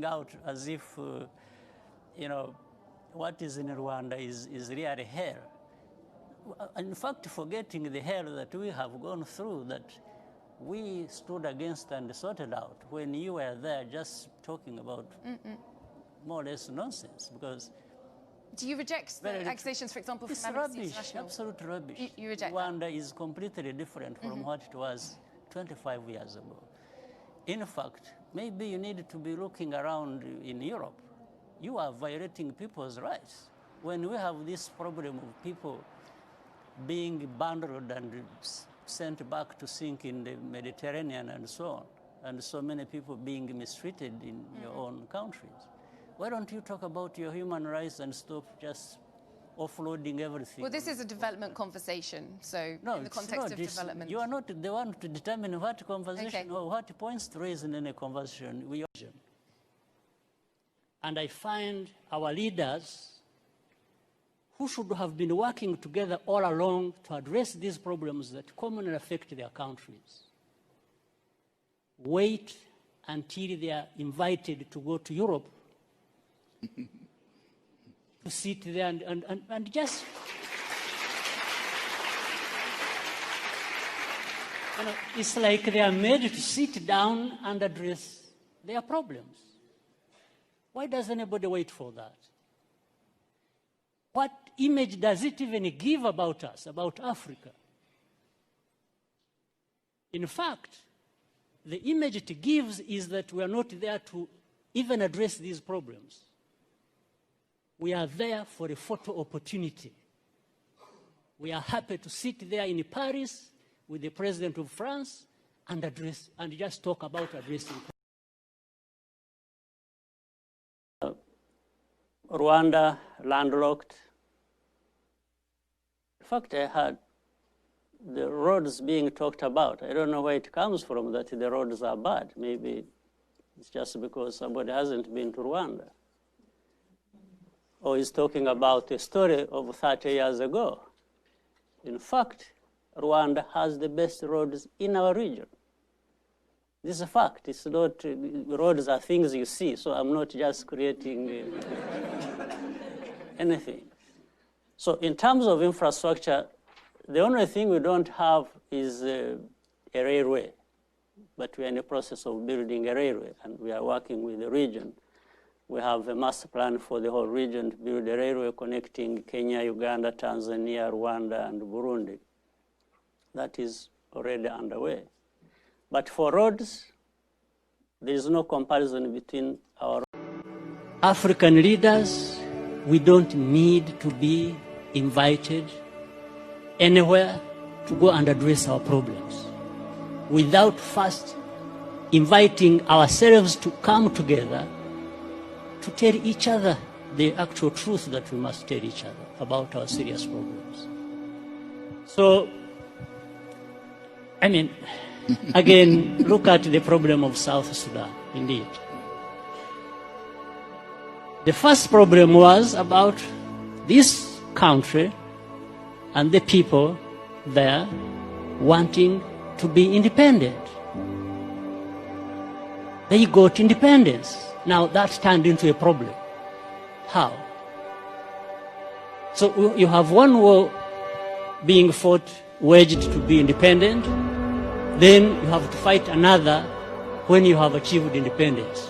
Out as if, what is in Rwanda is really hell. In fact, forgetting the hell that we have gone through, that we stood against and sorted out when you were there just talking about more or less nonsense. Because do you reject the accusations, for example, from Amnesty International? Absolute rubbish. You reject Rwanda that? is completely different from what it was 25 years ago. In fact, maybe you need to be looking around in Europe. You are violating people's rights. When we have this problem of people being bundled and sent back to sink in the Mediterranean and so on, and so many people being mistreated in your own countries, why don't you talk about your human rights and stop just offloading everything? Well, this is a development conversation, so no, in the context of development. You are not the one to determine what conversation or what points to raise in any conversation. And I find our leaders who should have been working together all along to address these problems that commonly affect their countries wait until they are invited to go to Europe to sit there and just, it's like they are made to sit down and address their problems. Why does anybody wait for that? What image does it even give about us, about Africa? In fact, the image it gives is that we are not there to even address these problems. We are there for a photo opportunity. We are happy to sit there in Paris with the President of France and address and just talk about addressing. Rwanda, landlocked. In fact, I heard the roads being talked about. I don't know where it comes from that the roads are bad. Maybe it's just because somebody hasn't been to Rwanda. Or is talking about a story of 30 years ago. In fact, Rwanda has the best roads in our region. This is a fact. It's not, roads are things you see, so I'm not just creating anything. So in terms of infrastructure, the only thing we don't have is a railway, but we are in the process of building a railway, and we are working with the region. We have a master plan for the whole region to build a railway connecting Kenya, Uganda, Tanzania, Rwanda, and Burundi. That is already underway. But for roads, there is no comparison between our African leaders. We don't need to be invited anywhere to go and address our problems without first inviting ourselves to come together to tell each other the actual truth that we must tell each other about our serious problems. So, I mean, again, look at the problem of South Sudan, indeed. The first problem was about this country and the people there wanting to be independent. They got independence. Now that turned into a problem. How? So you have one war being fought, waged to be independent, then you have to fight another when you have achieved independence.